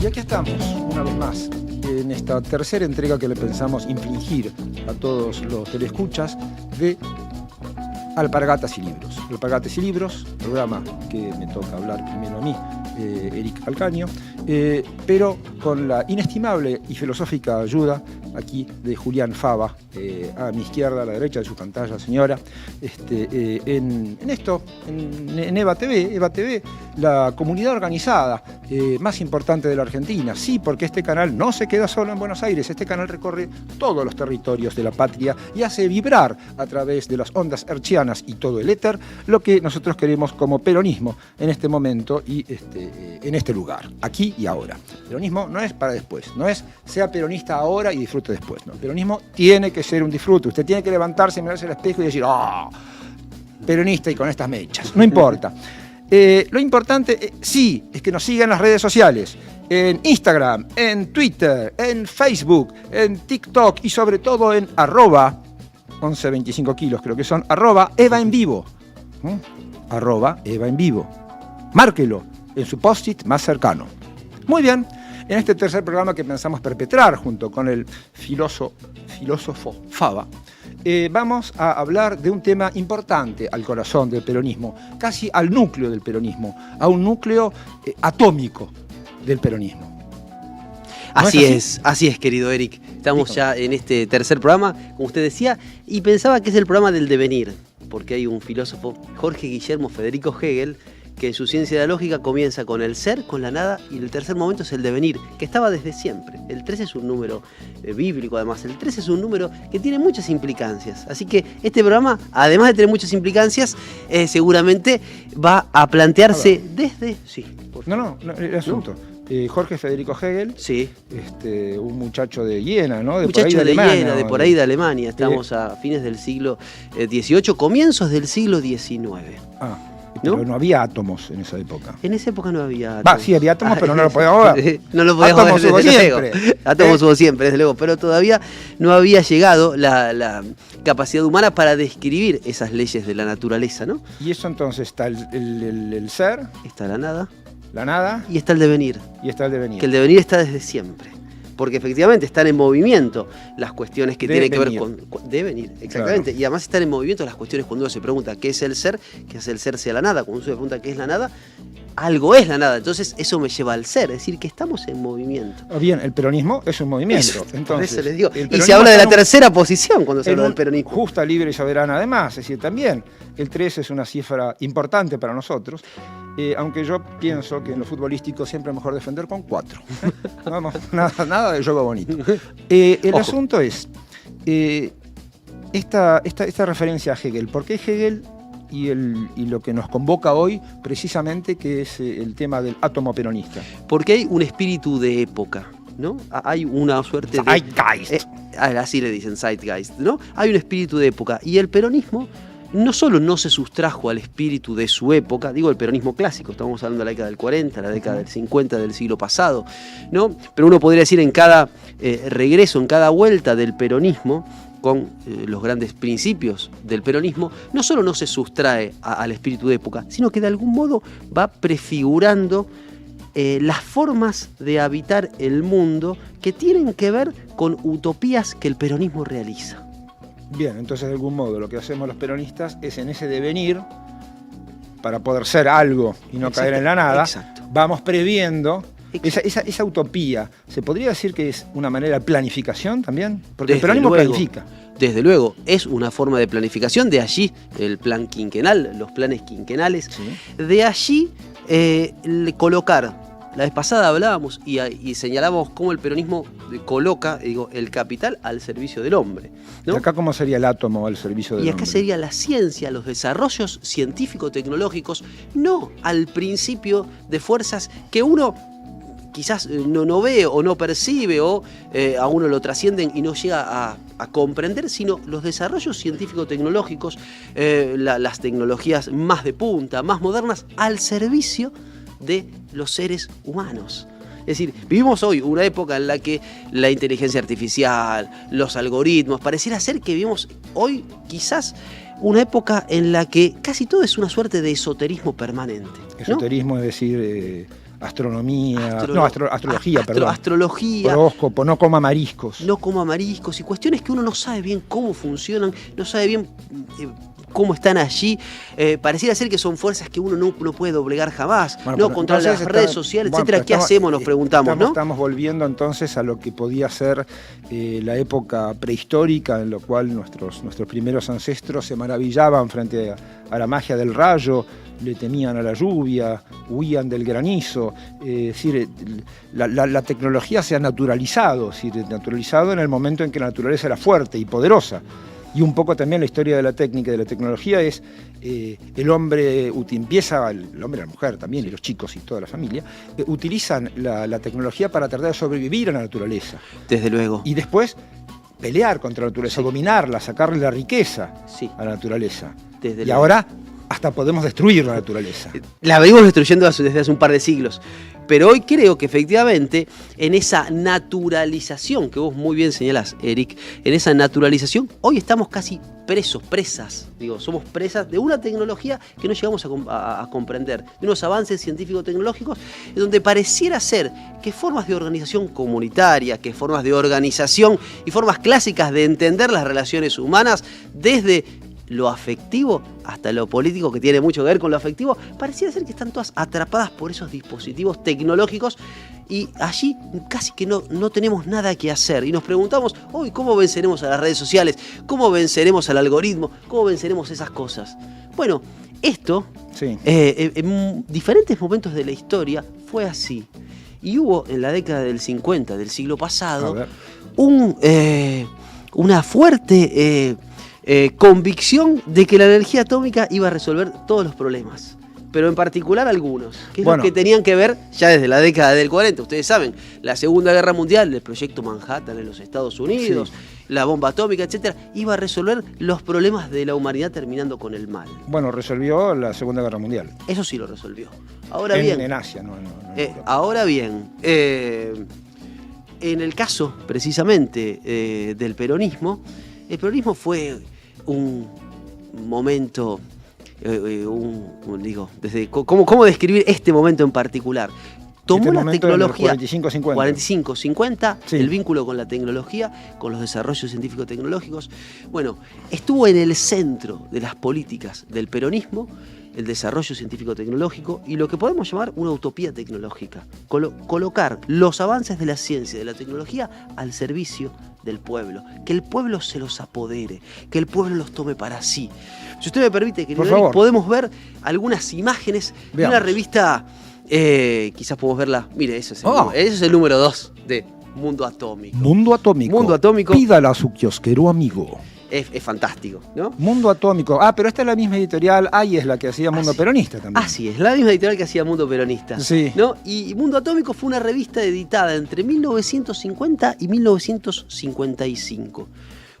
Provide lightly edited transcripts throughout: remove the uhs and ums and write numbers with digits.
Y aquí estamos, una vez más, en esta tercera entrega que le pensamos infligir a todos los teleescuchas de Alpargatas y Libros. Alpargatas y Libros, programa que me toca hablar primero a mí, Eric Calcaño, pero con la inestimable y filosófica ayuda aquí de Julián Fava, a mi izquierda, a la derecha de su pantalla, señora, en EVA TV, la comunidad organizada más importante de la Argentina. Sí, porque este canal no se queda solo en Buenos Aires, este canal recorre todos los territorios de la patria y hace vibrar a través de las ondas hertzianas y todo el éter lo que nosotros queremos como peronismo en este momento y en este lugar, aquí y ahora. Peronismo no es para después, no es sea peronista ahora y disfrute después. No, el peronismo tiene que ser un disfrute. Usted tiene que levantarse, mirarse al espejo y decir, ¡oh! Peronista y con estas mechas. No importa. Lo importante, sí, es que nos sigan en las redes sociales. En Instagram, en Twitter, en Facebook, en TikTok y sobre todo en @1125 kilos, creo que son, @Eva en vivo. @Eva en vivo. Márquelo en su post-it más cercano. Muy bien. En este tercer programa que pensamos perpetrar junto con el filósofo Fava, vamos a hablar de un tema importante al corazón del peronismo, casi al núcleo del peronismo, a un núcleo atómico del peronismo. Así es, querido Eric. Estamos ya en este tercer programa, como usted decía, y pensaba que es el programa del devenir, porque hay un filósofo, Jorge Guillermo Federico Hegel, que en su ciencia de la lógica comienza con el ser, con la nada, y el tercer momento es el devenir, que estaba desde siempre. El 3 es un número bíblico, además. El 3 es un número que tiene muchas implicancias. Así que este programa, además de tener muchas implicancias, seguramente va a plantearse desde... Sí, por favor. No, el asunto. Jorge Federico Hegel, sí. Un muchacho de Jena, ¿no? De por ahí de Alemania. Estamos a fines del siglo XVIII, comienzos del siglo XIX. Pero no había átomos en esa época. En esa época no había átomos. Sí, había átomos, pero no lo podíamos ver. No lo podíamos ver, desde luego. Átomos hubo siempre, desde luego. Pero todavía no había llegado la capacidad humana para describir esas leyes de la naturaleza, ¿no? Y eso entonces está el ser. Está la nada. La nada. Y está el devenir. Y está el devenir. Que el devenir está desde siempre. Porque efectivamente están en movimiento las cuestiones que tienen que ver con devenir, exactamente. Claro. Y además están en movimiento las cuestiones cuando uno se pregunta qué es el ser, que hace el ser sea la nada. Cuando uno se pregunta qué es la nada, algo es la nada. Entonces eso me lleva al ser, es decir, que estamos en movimiento. Bien, el peronismo es un movimiento. Entonces, por eso les digo. Y se habla de la tercera posición cuando se habla del peronismo. Justa, libre y soberana además. Es decir, también el 3 es una cifra importante para nosotros. Aunque yo pienso que en lo futbolístico siempre es mejor defender con 4. Vamos, nada de juego bonito. El asunto es esta referencia a Hegel. ¿Por qué Hegel y lo que nos convoca hoy precisamente, que es el tema del átomo peronista? Porque hay un espíritu de época, ¿no? Hay una suerte de... Zeitgeist. Así le dicen, Zeitgeist, ¿no? Hay un espíritu de época y el peronismo no solo no se sustrajo al espíritu de su época, digo el peronismo clásico, estamos hablando de la década del 40, la década del 50 del siglo pasado, ¿no? Pero uno podría decir en cada regreso, en cada vuelta del peronismo, con los grandes principios del peronismo, no solo no se sustrae al espíritu de época, sino que de algún modo va prefigurando las formas de habitar el mundo que tienen que ver con utopías que el peronismo realiza. Bien, entonces de algún modo lo que hacemos los peronistas es en ese devenir, para poder ser algo y no caer en la nada, vamos previendo esa utopía. ¿Se podría decir que es una manera de planificación también? Porque el peronismo planifica. Desde luego, es una forma de planificación, de allí el plan quinquenal, los planes quinquenales, sí. De allí colocar. La vez pasada hablábamos y señalábamos cómo el peronismo coloca, el capital al servicio del hombre, ¿no? ¿Y acá cómo sería el átomo al servicio del hombre? Y acá sería la ciencia, los desarrollos científico-tecnológicos, no al principio de fuerzas que uno quizás no ve o no percibe o a uno lo trascienden y no llega a comprender, sino los desarrollos científico-tecnológicos, las tecnologías más de punta, más modernas, al servicio de los seres humanos. Es decir, vivimos hoy una época en la que la inteligencia artificial, los algoritmos, pareciera ser que vivimos hoy quizás una época en la que casi todo es una suerte de esoterismo permanente, ¿no? Esoterismo es decir, astronomía, astrología, perdón. Astrología. Horóscopo, no coma mariscos. No coma mariscos y cuestiones que uno no sabe bien cómo funcionan, no sabe bien cómo están allí. Pareciera ser que son fuerzas que uno no puede doblegar jamás. Bueno, no contra las redes sociales, etcétera. ¿Qué hacemos? Nos preguntamos, ¿no? Estamos volviendo entonces a lo que podía ser la época prehistórica, en lo cual nuestros primeros ancestros se maravillaban frente a la magia del rayo, le temían a la lluvia, huían del granizo. Es decir, la tecnología se ha naturalizado, es decir, naturalizado en el momento en que la naturaleza era fuerte y poderosa. Y un poco también la historia de la técnica y de la tecnología es el hombre empieza, el hombre y la mujer también, y los chicos y toda la familia, utilizan la tecnología para tratar de sobrevivir a la naturaleza. Desde luego. Y después pelear contra la naturaleza, dominarla, sacarle la riqueza a la naturaleza. Desde y ahora hasta podemos destruir la naturaleza. La venimos destruyendo desde hace un par de siglos. Pero hoy creo que efectivamente en esa naturalización, que vos muy bien señalás, Eric, en esa naturalización, hoy estamos casi presas, somos presas de una tecnología que no llegamos a comprender, de unos avances científico-tecnológicos, donde pareciera ser que formas de organización comunitaria, que formas de organización y formas clásicas de entender las relaciones humanas desde lo afectivo hasta lo político, que tiene mucho que ver con lo afectivo, pareciera ser que están todas atrapadas por esos dispositivos tecnológicos y allí casi que no tenemos nada que hacer. Y nos preguntamos, hoy, ¿cómo venceremos a las redes sociales? ¿Cómo venceremos al algoritmo? ¿Cómo venceremos esas cosas? Bueno, esto, en diferentes momentos de la historia, fue así. Y hubo en la década del 50 del siglo pasado una fuerte convicción de que la energía atómica iba a resolver todos los problemas, pero en particular algunos, que es lo que tenían que ver ya desde la década del 40. Ustedes saben, la Segunda Guerra Mundial, el proyecto Manhattan en los Estados Unidos, la bomba atómica, etcétera, iba a resolver los problemas de la humanidad terminando con el mal. Bueno, resolvió la Segunda Guerra Mundial. Eso sí lo resolvió. Ahora bien, en Asia, no en ahora bien, en el caso precisamente del peronismo, el peronismo fue un momento, ¿cómo describir este momento en particular? Tomó la tecnología 45-50, el vínculo con la tecnología, con los desarrollos científico-tecnológicos. Bueno, estuvo en el centro de las políticas del peronismo el desarrollo científico-tecnológico y lo que podemos llamar una utopía tecnológica. Colocar los avances de la ciencia y de la tecnología al servicio del pueblo, que el pueblo se los apodere, que el pueblo los tome para sí. Si usted me permite, querido Eric, podemos ver algunas imágenes de una revista, quizás podemos verla, mire, ese es el número 2 de Mundo Atómico. Mundo Atómico. Pídala a su kiosquero amigo. Es fantástico, ¿no? Mundo Atómico. Pero esta es la misma editorial, es la que hacía Mundo Peronista también. Así es, la misma editorial que hacía Mundo Peronista. Sí. ¿No? Y Mundo Atómico fue una revista editada entre 1950 y 1955,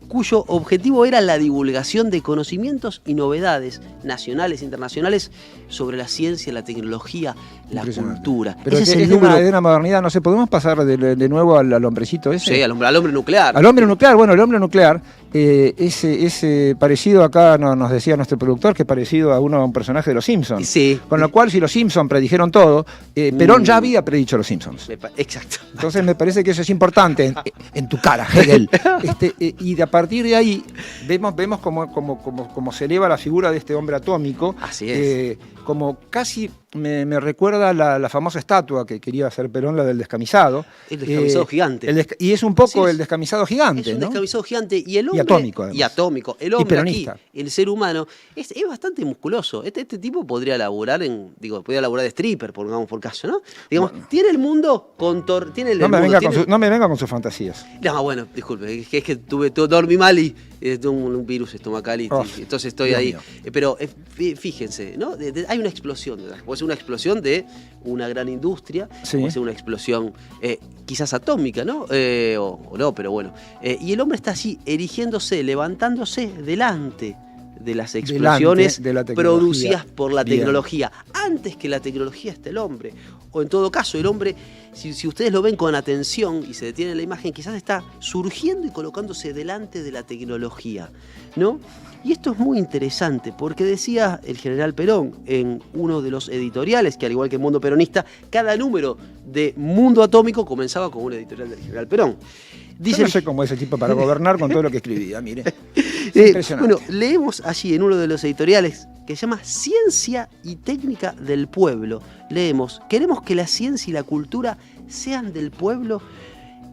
cuyo objetivo era la divulgación de conocimientos y novedades nacionales e internacionales sobre la ciencia, la tecnología, la cultura. Pero ese es de una modernidad, no sé, ¿podemos pasar de nuevo al hombrecito ese? Sí, al hombre nuclear. Al hombre nuclear, bueno, el hombre nuclear, ese parecido acá, nos decía nuestro productor, que parecido a un personaje de los Simpsons. Sí. Con lo cual, si los Simpsons predijeron todo, Perón ya había predicho los Simpsons. Exacto. Entonces me parece que eso es importante en tu cara, Hegel. Y a partir de ahí vemos cómo se eleva la figura de este hombre atómico. Así es. Como casi me recuerda la famosa estatua que quería hacer Perón, la del descamisado. El descamisado gigante. Y es un poco el descamisado gigante, es un ¿no? descamisado gigante. Y el hombre, atómico, además. Y atómico. El hombre aquí, peronista. el ser humano, es bastante musculoso. Este tipo podría laburar podría laburar de stripper, por caso, ¿no? Digamos, tiene el mundo tiene no me venga con sus fantasías. No, bueno, disculpe, es que dormí mal y tengo un virus estomacal y entonces estoy ahí. Pero fíjense, ¿no? Hay una explosión, puede ser una explosión de una gran industria, puede ser una explosión quizás atómica, ¿no? O no, pero bueno. Y el hombre está así, erigiéndose, levantándose delante de las explosiones de la tecnología. producidas por la Bien. tecnología. Antes que la tecnología está el hombre. O en todo caso, el hombre, si ustedes lo ven con atención y se detienen en la imagen, quizás está surgiendo y colocándose delante de la tecnología, ¿no? Y esto es muy interesante porque decía el general Perón en uno de los editoriales, que al igual que Mundo Peronista, cada número de Mundo Atómico comenzaba con un editorial del general Perón. Dice Yo no sé cómo es ese tipo para gobernar con todo lo que escribía, mire. Es impresionante. bueno, leemos allí en uno de los editoriales que se llama Ciencia y Técnica del Pueblo. Leemos: queremos que la ciencia y la cultura sean del pueblo,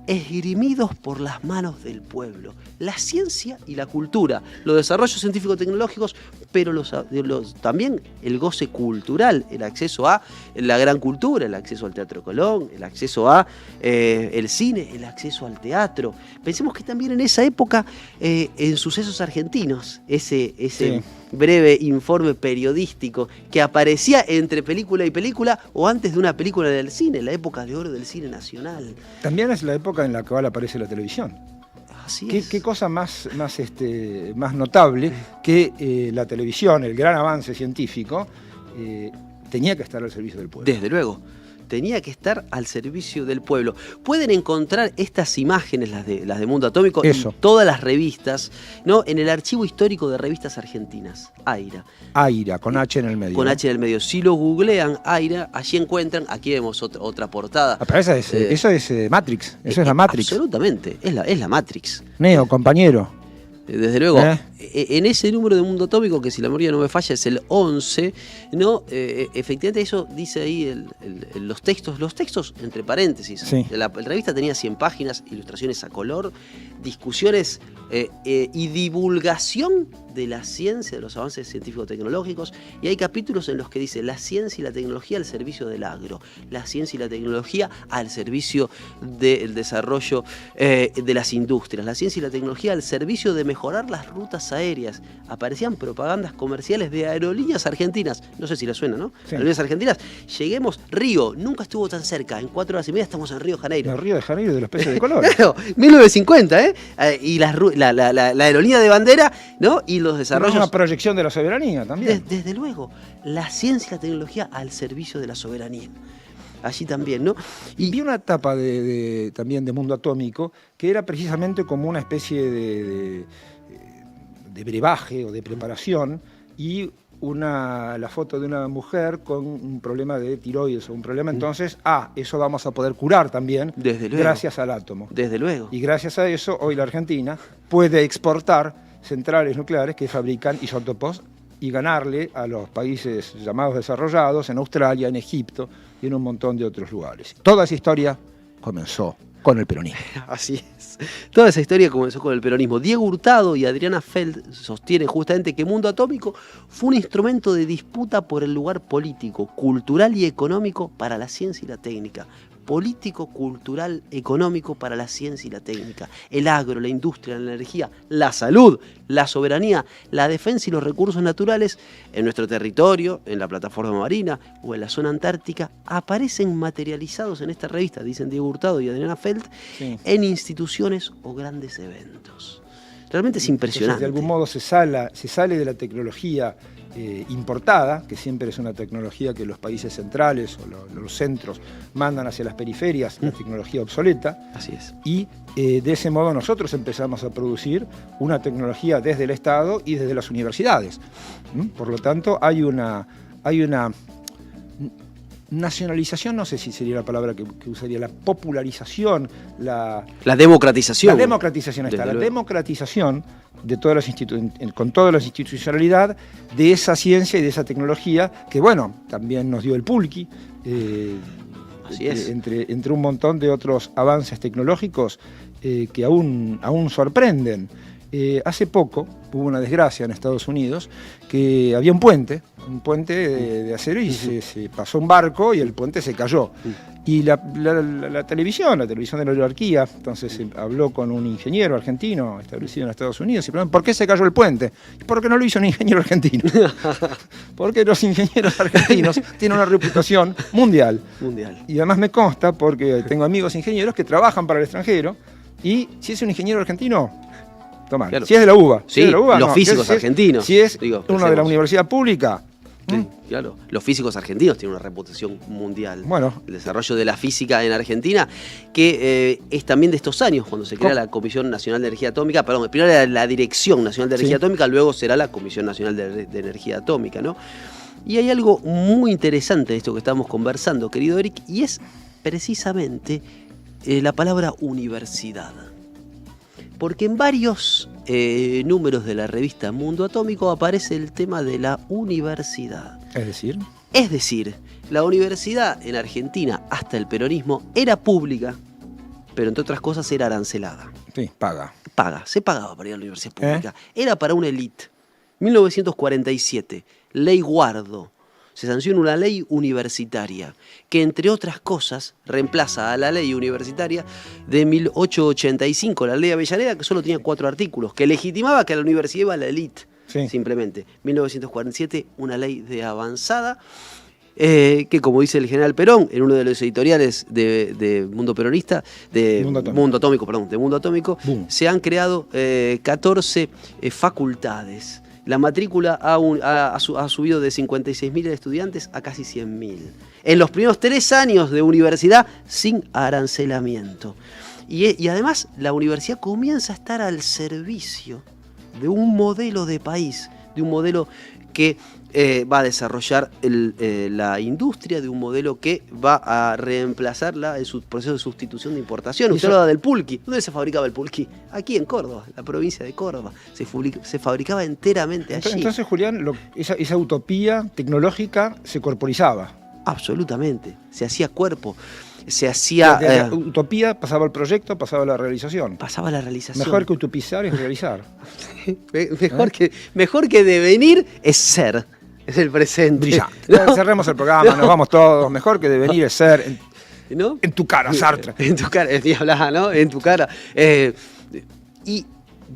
esgrimidos por las manos del pueblo. La ciencia y la cultura, los desarrollos científico-tecnológicos, pero también el goce cultural, el acceso a la gran cultura, el acceso al Teatro Colón, el acceso a el cine, el acceso al teatro. Pensemos que también en esa época, en Sucesos Argentinos, ese Sí. breve informe periodístico que aparecía entre película y película o antes de una película del cine, la época de oro del cine nacional. También es la época en la cual aparece la televisión. Así ¿Qué, es. qué cosa más notable que la televisión, el gran avance científico, tenía que estar al servicio del pueblo? Desde luego. Tenía que estar al servicio del pueblo. Pueden encontrar estas imágenes, las de Mundo Atómico, Eso. en todas las revistas, ¿no? En el archivo histórico de revistas argentinas, AIRA. Aira, con H en el medio. Con ¿no? H en el medio. Si lo googlean, AIRA, allí encuentran, aquí vemos otra portada. Ah, pero eso es Matrix, eso es la Matrix. Absolutamente, es la Matrix. Neo, compañero. Desde luego, ¿Eh? En ese número de Mundo Atómico, que si la memoria no me falla es el 11, ¿no? Efectivamente eso dice ahí los textos entre paréntesis. Sí. La revista tenía 100 páginas, ilustraciones a color, discusiones y divulgación de la ciencia, de los avances científico-tecnológicos, y hay capítulos en los que dice la ciencia y la tecnología al servicio del agro, la ciencia y la tecnología al servicio del desarrollo de las industrias, la ciencia y la tecnología al servicio de mejorar las rutas aéreas. Aparecían propagandas comerciales de aerolíneas argentinas, no sé si les suena, ¿no? Sí. Aerolíneas argentinas, lleguemos, Río, nunca estuvo tan cerca, en 4 horas y media estamos en Río de Janeiro. El Río de Janeiro de los peces de colores. Claro, 1950, y la aerolínea de bandera, ¿no? Y los Es desarrollos. una proyección de la soberanía también. Desde luego, la ciencia y la tecnología al servicio de la soberanía. Allí también, ¿no? Y vi una etapa también de Mundo Atómico que era precisamente como una especie de brebaje o de preparación y la foto de una mujer con un problema de tiroides o un problema, entonces, eso vamos a poder curar también Desde luego. gracias al átomo. Desde luego. Y gracias a eso, hoy la Argentina puede exportar centrales nucleares que fabrican isótopos y ganarle a los países llamados desarrollados, en Australia, en Egipto y en un montón de otros lugares. Toda esa historia comenzó con el peronismo. Así es. Toda esa historia comenzó con el peronismo. Diego Hurtado y Adriana Feld sostienen justamente que Mundo Atómico fue un instrumento de disputa por el lugar político, cultural y económico para la ciencia y la técnica. Político, cultural, económico para la ciencia y la técnica. El agro, la industria, la energía, la salud, la soberanía, la defensa y los recursos naturales en nuestro territorio, en la plataforma marina o en la zona antártica, aparecen materializados en esta revista, dicen Diego Hurtado y Adriana Feld, Sí. en instituciones o grandes eventos. Realmente es impresionante. Entonces, de algún modo se sale de la tecnología importada, que siempre es una tecnología que los países centrales o los centros mandan hacia las periferias, la tecnología obsoleta, Así es. y de ese modo nosotros empezamos a producir una tecnología desde el Estado y desde las universidades. Por lo tanto, hay una nacionalización, no sé si sería la palabra que usaría, la popularización, La democratización. la democratización está, Desde la luego. democratización de todas las con toda la institucionalidad de esa ciencia y de esa tecnología que, bueno, también nos dio el Pulqui, Así es. entre un montón de otros avances tecnológicos que aún sorprenden. Hace poco hubo una desgracia en Estados Unidos que había un puente de acero y se pasó un barco y el puente se cayó. Y la televisión de la oligarquía, entonces habló con un ingeniero argentino establecido en Estados Unidos y preguntó, ¿por qué se cayó el puente? Porque no lo hizo un ingeniero argentino. Porque los ingenieros argentinos tienen una reputación mundial. Mundial. Y además me consta porque tengo amigos ingenieros que trabajan para el extranjero y si es un ingeniero argentino, Tomá. Claro. Si es de la UBA. Sí, si es de la UBA, los no. físicos Si es- argentinos. Si es Digo, uno de la pensemos. universidad pública. Sí, claro. Los físicos argentinos tienen una reputación mundial. Bueno. El desarrollo de la física en Argentina, que es también de estos años, cuando se crea ¿Cómo? la Comisión Nacional de Energía Atómica, perdón, primero era la Dirección Nacional de Energía Sí. Atómica, luego será la Comisión Nacional de Energía Atómica, ¿no? Y hay algo muy interesante de esto que estamos conversando, querido Eric, y es precisamente la palabra universidad. Porque en varios números de la revista Mundo Atómico aparece el tema de la universidad. Es decir, Es decir, la universidad en Argentina, hasta el peronismo, era pública, pero entre otras cosas era arancelada. sí, paga. Se pagaba para ir a la universidad pública. Era para una élite. 1947, Ley Guardo. Se sanciona una ley universitaria que, entre otras cosas, reemplaza a la ley universitaria de 1885, la ley Avellaneda, que solo tenía 4 artículos, que legitimaba que a la universidad iba la élite, Sí. simplemente. 1947, una ley de avanzada, que, como dice el general Perón, en uno de los editoriales de Mundo Peronista, de Mundo Atómico. de Mundo Atómico, Boom. se han creado 14 facultades. La matrícula ha subido de 56.000 estudiantes a casi 100.000. En los primeros 3 años de universidad, sin arancelamiento. Y además, la universidad comienza a estar al servicio de un modelo de país, de un modelo que va a desarrollar la industria, de un modelo que va a reemplazar su proceso de sustitución de importación. Usted hablaba del pulqui. ¿Dónde se fabricaba el pulqui? Aquí en Córdoba, la provincia de Córdoba. Se fabricaba enteramente allí. Entonces, Julián, esa utopía tecnológica se corporizaba. Absolutamente. Se hacía cuerpo. Se hacía... De la utopía pasaba al proyecto, pasaba a la realización. pasaba a la realización. Mejor que utopizar es realizar. Mejor que devenir es ser. Es el presente. Brillante. ¿No? Cerremos el programa, nos vamos todos. Mejor que devenir es ser. ¿No? En tu cara, Sartre. En tu cara, hablaba, ¿no? En tu cara. Y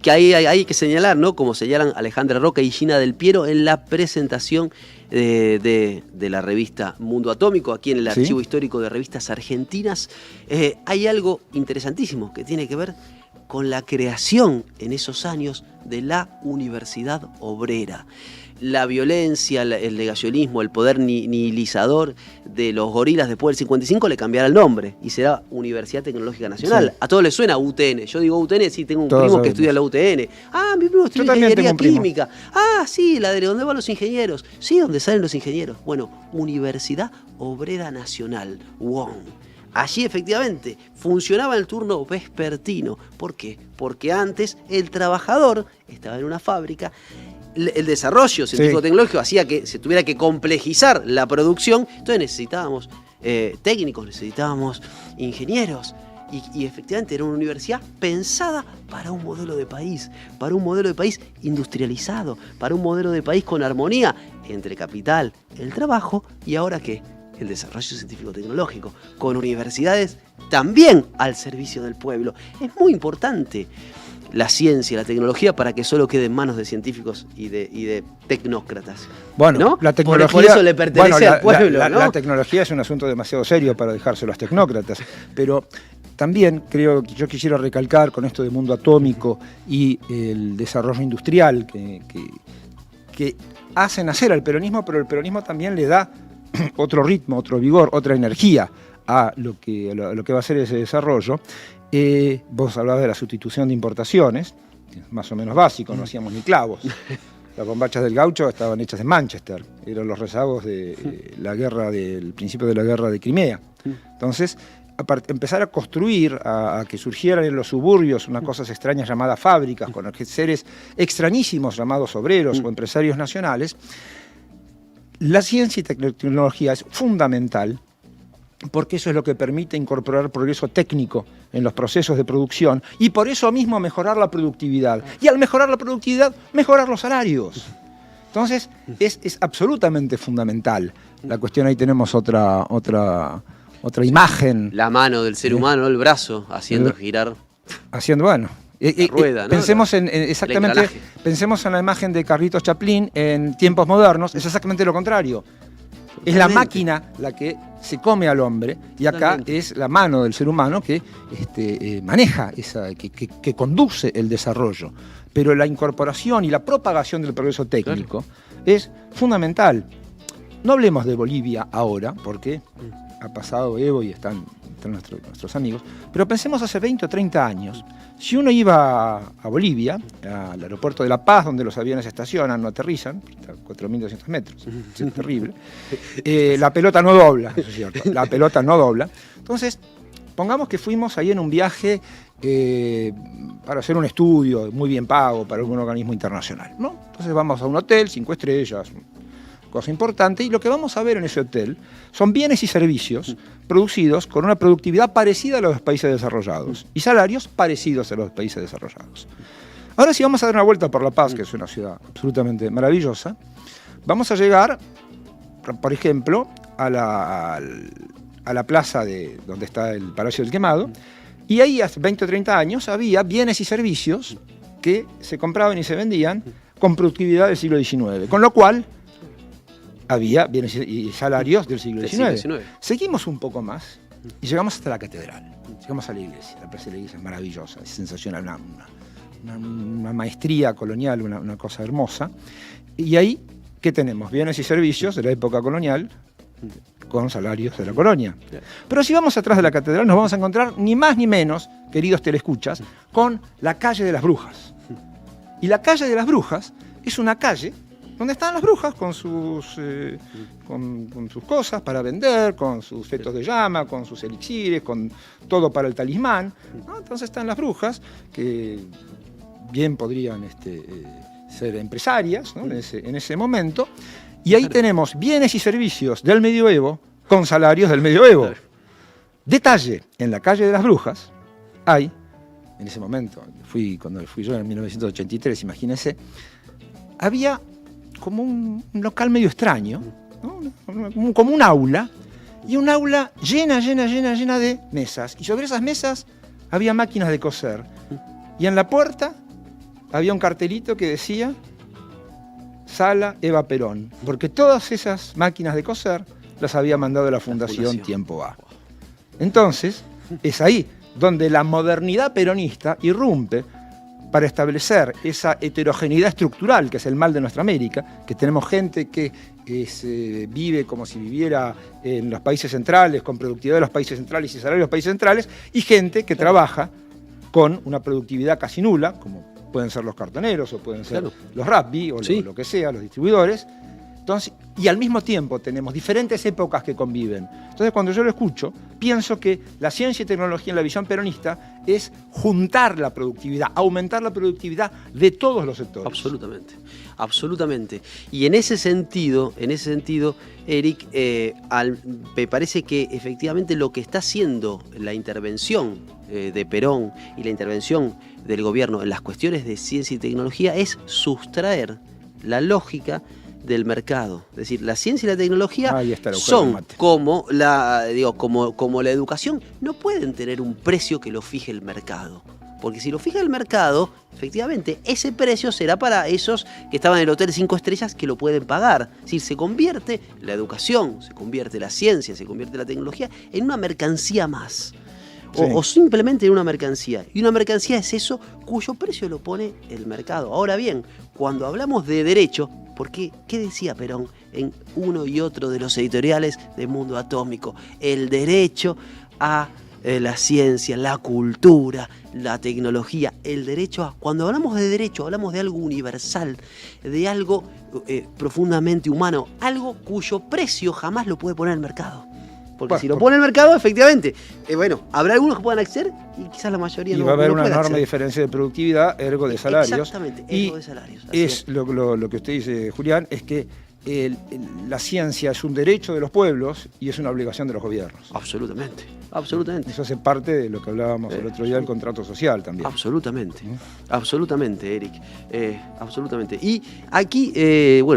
que hay que señalar, ¿no? Como señalan Alejandra Roca y Gina Del Piero en la presentación de la revista Mundo Atómico, aquí en el Sí. Archivo Histórico de Revistas Argentinas, hay algo interesantísimo que tiene que ver con la creación en esos años de la Universidad Obrera. La violencia, el negacionismo, el poder nihilizador de los gorilas después del 55 le cambiará el nombre y será Universidad Tecnológica Nacional. Sí. A todos les suena UTN. Yo digo UTN, sí, tengo un Todos primo que sabemos. estudia en la UTN. Ah, mi primo estudia también tengo ingeniería un primo. química. Ah, sí, la de donde van los ingenieros. Sí, donde salen los ingenieros. Bueno, Universidad Obrera Nacional, UON. Allí efectivamente funcionaba el turno vespertino. ¿Por qué? Porque antes el trabajador estaba en una fábrica. El desarrollo científico-tecnológico hacía que se tuviera que complejizar la producción. Entonces necesitábamos técnicos, necesitábamos ingenieros. Y efectivamente era una universidad pensada para un modelo de país industrializado, para un modelo de país con armonía entre capital, el trabajo y ahora ¿qué? El desarrollo científico-tecnológico, con universidades también al servicio del pueblo. Es muy importante la ciencia, la tecnología, para que solo quede en manos de científicos y de tecnócratas. Bueno, ¿no? la tecnología. Por eso le pertenece al pueblo, ¿no? La tecnología es un asunto demasiado serio para dejárselo a los tecnócratas. Pero también creo que yo quisiera recalcar con esto de Mundo Atómico y el desarrollo industrial que hace nacer al peronismo, pero el peronismo también le da otro ritmo, otro vigor, otra energía a lo que va a ser ese desarrollo. Vos hablabas de la sustitución de importaciones, más o menos básico, no hacíamos ni clavos. Las bombachas del gaucho estaban hechas en Manchester, eran los rezagos de la guerra del principio de la guerra de Crimea. Entonces, empezar a construir, a que surgieran en los suburbios unas cosas extrañas llamadas fábricas, con seres extrañísimos llamados obreros o empresarios nacionales. La ciencia y tecnología es fundamental porque eso es lo que permite incorporar progreso técnico en los procesos de producción y por eso mismo mejorar la productividad. Y al mejorar la productividad, mejorar los salarios. Entonces, es absolutamente fundamental. La cuestión, ahí tenemos otra imagen. La mano del ser humano, el brazo, haciendo girar. Haciendo, bueno. Rueda, ¿no? Pensemos exactamente, pensemos en la imagen de Carlitos Chaplin en tiempos modernos, es exactamente lo contrario. Es la máquina la que se come al hombre, y acá Totalmente. es la mano del ser humano que maneja, que conduce el desarrollo. Pero la incorporación y la propagación del progreso técnico es fundamental. No hablemos de Bolivia ahora, porque ha pasado Evo y están nuestros amigos, pero pensemos hace 20 o 30 años. Si uno iba a Bolivia, al aeropuerto de La Paz, donde los aviones estacionan, no aterrizan, está a 4.200 metros, es terrible, la pelota no dobla, eso es cierto, la pelota no dobla. Entonces, pongamos que fuimos ahí en un viaje para hacer un estudio muy bien pago para algún organismo internacional, ¿no? Entonces vamos a un hotel, 5 estrellas, cosa importante, y lo que vamos a ver en ese hotel son bienes y servicios producidos con una productividad parecida a los países desarrollados y salarios parecidos a los países desarrollados. Ahora, si vamos a dar una vuelta por La Paz, que es una ciudad absolutamente maravillosa, vamos a llegar, por ejemplo, a la plaza donde está el Palacio del Quemado, y ahí hace 20 o 30 años había bienes y servicios que se compraban y se vendían con productividad del siglo XIX, con lo cual había bienes y salarios del siglo XIX. Seguimos un poco más y llegamos hasta la catedral. Llegamos a la iglesia. La plaza de la iglesia es maravillosa, es sensacional, una maestría colonial, una cosa hermosa. Y ahí, ¿qué tenemos? Bienes y servicios de la época colonial con salarios de la colonia. Pero si vamos atrás de la catedral nos vamos a encontrar ni más ni menos, queridos telescuchas, con la calle de las Brujas. Y la calle de las Brujas es una calle donde están las brujas con sus cosas para vender, con sus fetos de llama, con sus elixires, con todo para el talismán, ¿no? Entonces están las brujas que bien podrían ser empresarias, ¿no? en ese momento, y ahí tenemos bienes y servicios del medioevo con salarios del medioevo. Detalle, en la calle de las Brujas hay, en ese momento, cuando fui yo en 1983, imagínense, había como un local medio extraño, ¿no? Como un aula, y un aula llena de mesas. Y sobre esas mesas había máquinas de coser. Y en la puerta había un cartelito que decía Sala Eva Perón, porque todas esas máquinas de coser las había mandado la Fundación Tiempo A. Entonces, es ahí donde la modernidad peronista irrumpe para establecer esa heterogeneidad estructural, que es el mal de nuestra América, que tenemos gente que vive como si viviera en los países centrales, con productividad de los países centrales y salarios de los países centrales, y gente que trabaja con una productividad casi nula, como pueden ser los cartoneros, o pueden ser los Rappi, o lo que sea, los distribuidores. Entonces, y al mismo tiempo tenemos diferentes épocas que conviven. Entonces, cuando yo lo escucho, pienso que la ciencia y tecnología en la visión peronista es juntar la productividad, aumentar la productividad de todos los sectores. Absolutamente, absolutamente. Y en ese sentido, Eric, me parece que efectivamente lo que está haciendo la intervención de Perón y la intervención del gobierno en las cuestiones de ciencia y tecnología es sustraer la lógica del mercado. Es decir, la ciencia y la tecnología son como la educación, no pueden tener un precio que lo fije el mercado. Porque si lo fija el mercado, efectivamente, ese precio será para esos que estaban en el hotel 5 estrellas que lo pueden pagar. Es decir, se convierte la educación, se convierte la ciencia, se convierte la tecnología en una mercancía más. O simplemente en una mercancía. Y una mercancía es eso cuyo precio lo pone el mercado. Ahora bien, cuando hablamos de derecho, porque, ¿qué decía Perón en uno y otro de los editoriales de Mundo Atómico? El derecho a la ciencia, la cultura, la tecnología, el derecho a... Cuando hablamos de derecho, hablamos de algo universal, de algo profundamente humano, algo cuyo precio jamás lo puede poner el mercado. Porque si lo pone el mercado, efectivamente, habrá algunos que puedan acceder y quizás la mayoría no. Y va a haber una enorme diferencia de productividad, ergo de salarios. Exactamente, ergo de salarios. Es lo que usted dice, Julián, es que la ciencia es un derecho de los pueblos y es una obligación de los gobiernos. Absolutamente, absolutamente. Eso hace parte de lo que hablábamos el otro día del contrato social también. Absolutamente, absolutamente, Eric, absolutamente. Y aquí,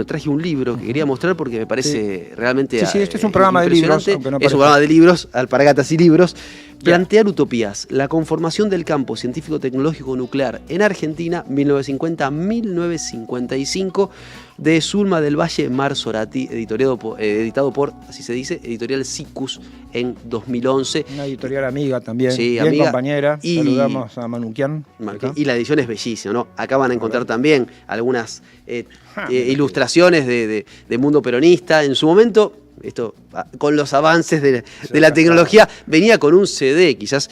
traje un libro que quería mostrar porque me parece realmente este es un programa de libros, aunque no es un programa de libros, Alpargatas y Libros, Plantear utopías. La conformación del campo científico-tecnológico nuclear en Argentina, 1950-1955, de Zulma del Valle Mar Sorati, editado por, así se dice, Editorial Siccus en 2011. Una editorial amiga también, sí, bien amiga, compañera. Saludamos a Manuquian. Y la edición es bellísima, ¿no? Acá van a encontrar también algunas ilustraciones de mundo peronista. En su momento, esto con los avances de la tecnología, venía con un CD, quizás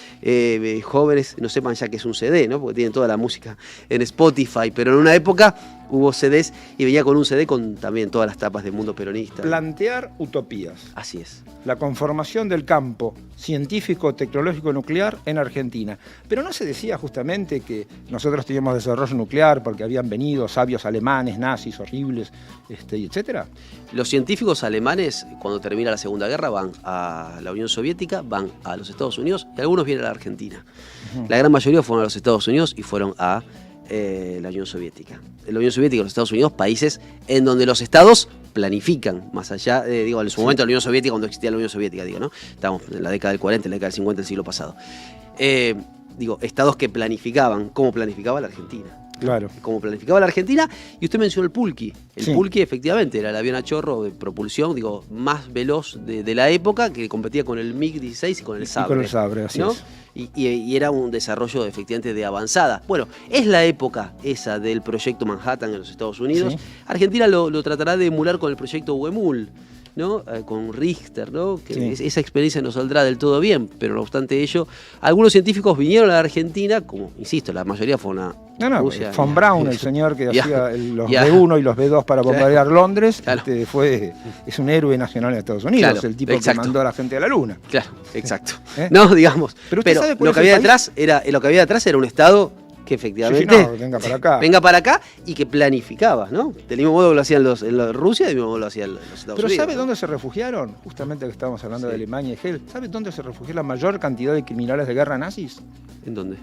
jóvenes no sepan ya que es un CD, ¿no? Porque tienen toda la música en Spotify, pero en una época hubo CDs y venía con un CD con también todas las tapas del mundo peronista. Plantear utopías. Así es. La conformación del campo científico, tecnológico, nuclear en Argentina. Pero no se decía justamente que nosotros teníamos desarrollo nuclear porque habían venido sabios alemanes, nazis, horribles, etcétera. Los científicos alemanes, cuando termina la Segunda Guerra, van a la Unión Soviética, van a los Estados Unidos y algunos vienen a la Argentina. La gran mayoría fueron a los Estados Unidos y fueron a la Unión Soviética. La Unión Soviética y los Estados Unidos, países en donde los estados planifican, más allá, en su momento la Unión Soviética, cuando existía la Unión Soviética, ¿no? Estábamos en la década del 40, en la década del 50 del siglo pasado. Estados que planificaban, como planificaba la Argentina. Claro. Como planificaba la Argentina, y usted mencionó el Pulqui. El sí. Pulqui, efectivamente, era el avión a chorro de propulsión, más veloz de la época, que competía con el MiG-16 y con el Sabre. Y con el Sabre, así es. Y era un desarrollo, efectivamente, de avanzada. Bueno, es la época esa del proyecto Manhattan en los Estados Unidos. Sí. Argentina lo tratará de emular con el proyecto Huemul, ¿no? Con Richter, ¿no? Que esa experiencia no saldrá del todo bien, pero no obstante ello, algunos científicos vinieron a la Argentina, como, insisto, la mayoría fueron a Rusia. Von Braun, el señor que hacía los B1 y los B2 para bombardear Londres, es un héroe nacional en Estados Unidos, el tipo que mandó a la gente a la luna. Claro, exacto. No, digamos, pero lo que había detrás era un Estado que efectivamente venga para acá y que planificaba, ¿no? Del mismo modo que lo hacían Rusia, del mismo modo que lo hacían los Estados Unidos. Pero ¿sabe dónde se refugiaron? Justamente que estábamos hablando de Alemania y Hegel. ¿Sabe dónde se refugió la mayor cantidad de criminales de guerra nazis? ¿En dónde?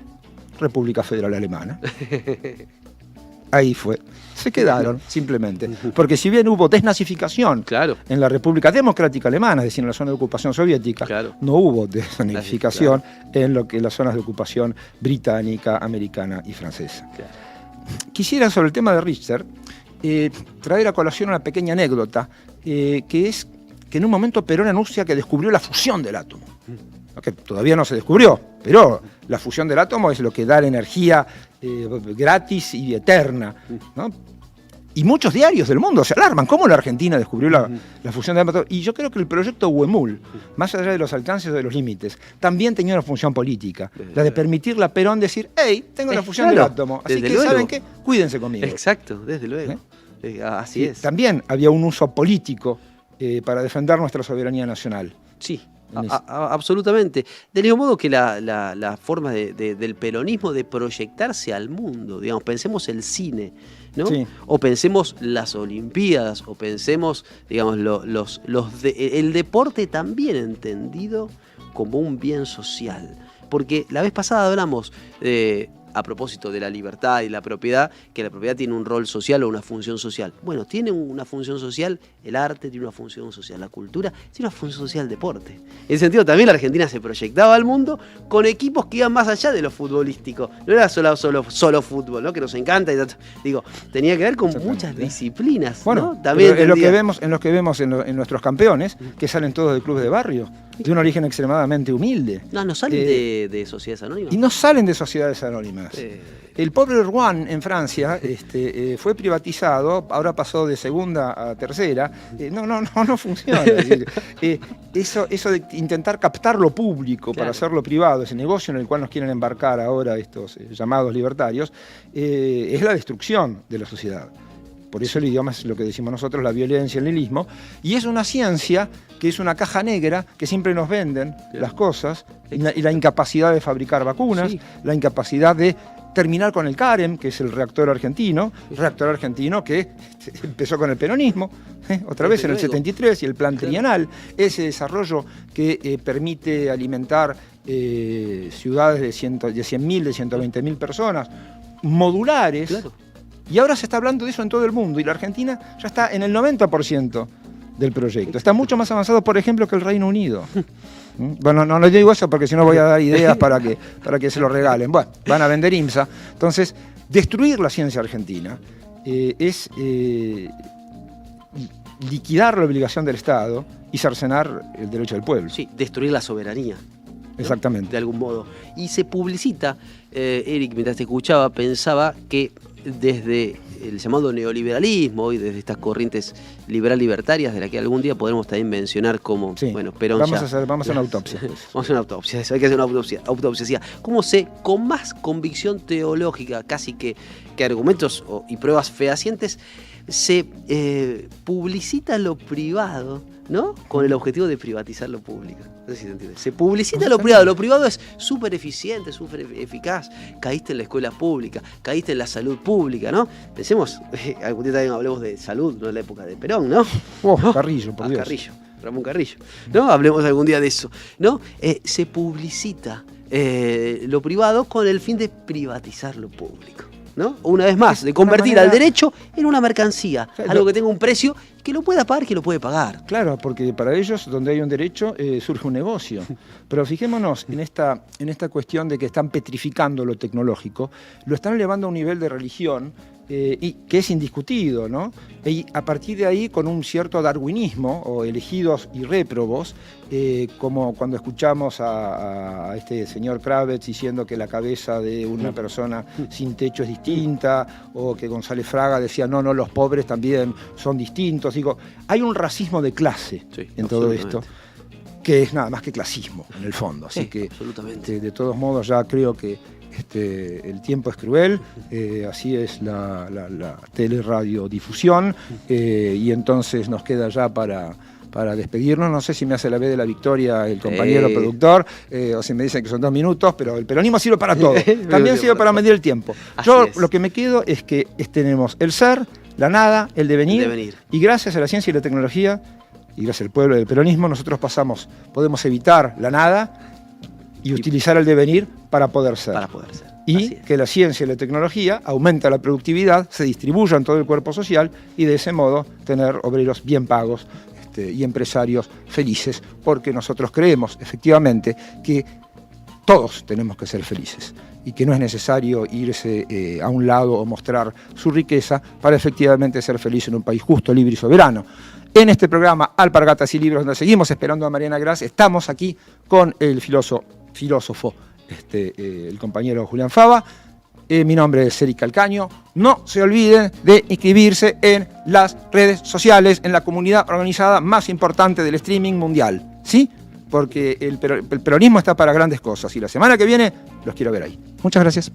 República Federal Alemana. Ahí fue. Se quedaron, simplemente. Porque si bien hubo desnazificación en la República Democrática Alemana, es decir, en la zona de ocupación soviética, no hubo desnazificación en las zonas de ocupación británica, americana y francesa. Quisiera, sobre el tema de Richter, traer a colación una pequeña anécdota, que es que en un momento Perón anuncia que descubrió la fusión del átomo. Que todavía no se descubrió, pero la fusión del átomo es lo que da la energía gratis y eterna, ¿no? Y muchos diarios del mundo se alarman. ¿Cómo la Argentina descubrió la fusión del átomo? Y yo creo que el proyecto Huemul, más allá de los alcances o de los límites, también tenía una función política, la de permitirle a Perón decir, hey, tengo la fusión del átomo, así que, ¿saben qué? Cuídense conmigo. Exacto, desde luego. Así es. También había un uso político para defender nuestra soberanía nacional. Sí. Absolutamente. Del mismo modo que la forma del peronismo de proyectarse al mundo, digamos, pensemos el cine, ¿no? Sí. O pensemos las Olimpiadas, o pensemos, digamos, el deporte también entendido como un bien social. Porque la vez pasada hablamos a propósito de la libertad y la propiedad, que la propiedad tiene un rol social o una función social. Bueno, tiene una función social el arte, tiene una función social la cultura, tiene una función social el deporte. En ese sentido, también la Argentina se proyectaba al mundo con equipos que iban más allá de lo futbolístico. No era solo fútbol, ¿no? Que nos encanta y tanto. Digo, tenía que ver con muchas disciplinas. Bueno, ¿no? También en lo que vemos en nuestros campeones, que salen todos de clubes de barrio, de un origen extremadamente humilde. No salen de sociedades anónimas. Y no salen de sociedades anónimas. El pobre Rouen en Francia fue privatizado, ahora pasó de segunda a tercera. No funciona. Es decir, eso de intentar captar lo público para hacerlo privado, ese negocio en el cual nos quieren embarcar ahora estos llamados libertarios, es la destrucción de la sociedad. Por eso el idioma es lo que decimos nosotros, la violencia, el nihilismo. Y es una ciencia que es una caja negra que siempre nos venden las cosas, y la incapacidad de fabricar vacunas, la incapacidad de terminar con el CAREM, que es el reactor argentino que empezó con el peronismo, otra vez en el 73, y el plan trienal, ese desarrollo que permite alimentar ciudades de 100.000, de 120.000 personas, modulares. Claro. Y ahora se está hablando de eso en todo el mundo, y la Argentina ya está en el 90% del proyecto. Está mucho más avanzado, por ejemplo, que el Reino Unido. Bueno, no digo eso porque si no voy a dar ideas para que se lo regalen. Bueno, van a vender IMSA. Entonces, destruir la ciencia argentina es liquidar la obligación del Estado y cercenar el derecho del pueblo. Sí, destruir la soberanía. Exactamente. De algún modo. Y se publicita, Eric, mientras te escuchaba, pensaba que desde el llamado neoliberalismo y desde estas corrientes liberal-libertarias, de las que algún día podremos también mencionar como, sí. bueno, Perón vamos ya... a hacer una autopsia. Vamos a hacer una autopsia, eso, hay que hacer una autopsia. Sí. ¿Cómo se, con más convicción teológica, casi que argumentos y pruebas fehacientes, se publicita lo privado, ¿no? Con el objetivo de privatizar lo público? No sé si se entiende. Se publicita lo privado es súper eficiente, súper eficaz. Caíste en la escuela pública, caíste en la salud pública, ¿no? Pensemos, algún día también hablemos de salud, no en la época de Perón, ¿no? Carrillo, por Dios. Carrillo, Ramón Carrillo, ¿no? Hablemos algún día de eso, ¿no? Se publicita lo privado con el fin de privatizar lo público, ¿no? Una vez más, de convertir al derecho en una mercancía, algo que tenga un precio, que lo pueda pagar, que lo puede pagar. Claro, porque para ellos, donde hay un derecho, surge un negocio. Pero fijémonos en esta cuestión de que están petrificando lo tecnológico, lo están elevando a un nivel de religión y que es indiscutido, ¿no? Y a partir de ahí, con un cierto darwinismo, o elegidos y réprobos, como cuando escuchamos a este señor Kravitz diciendo que la cabeza de una persona sin techo es distinta, o que González Fraga decía, no, los pobres también son distintos. Digo, hay un racismo de clase en todo esto, que es nada más que clasismo, en el fondo. Así que, absolutamente. De todos modos, ya creo que el tiempo es cruel, así es la teleradiodifusión, y entonces nos queda ya para despedirnos. No sé si me hace la vez de la victoria el compañero productor, o si me dicen que son 2 minutos, pero el peronismo sirve para todo. También sirve para medir el tiempo. Yo lo que me quedo es que tenemos el ser, la nada, el devenir, y gracias a la ciencia y la tecnología, y gracias al pueblo del peronismo, nosotros podemos evitar la nada y utilizar el devenir para poder ser. Y que la ciencia y la tecnología aumenta la productividad, se distribuya en todo el cuerpo social y de ese modo tener obreros bien pagos y empresarios felices, porque nosotros creemos efectivamente que todos tenemos que ser felices y que no es necesario irse a un lado o mostrar su riqueza para efectivamente ser feliz en un país justo, libre y soberano. En este programa Alpargatas y Libros, donde seguimos esperando a Mariana Gras, estamos aquí con el filósofo, el compañero Julián Fava. Mi nombre es Eric Calcaño. No se olviden de inscribirse en las redes sociales, en la comunidad organizada más importante del streaming mundial, ¿sí? Porque el peronismo está para grandes cosas y la semana que viene los quiero ver ahí. Muchas gracias.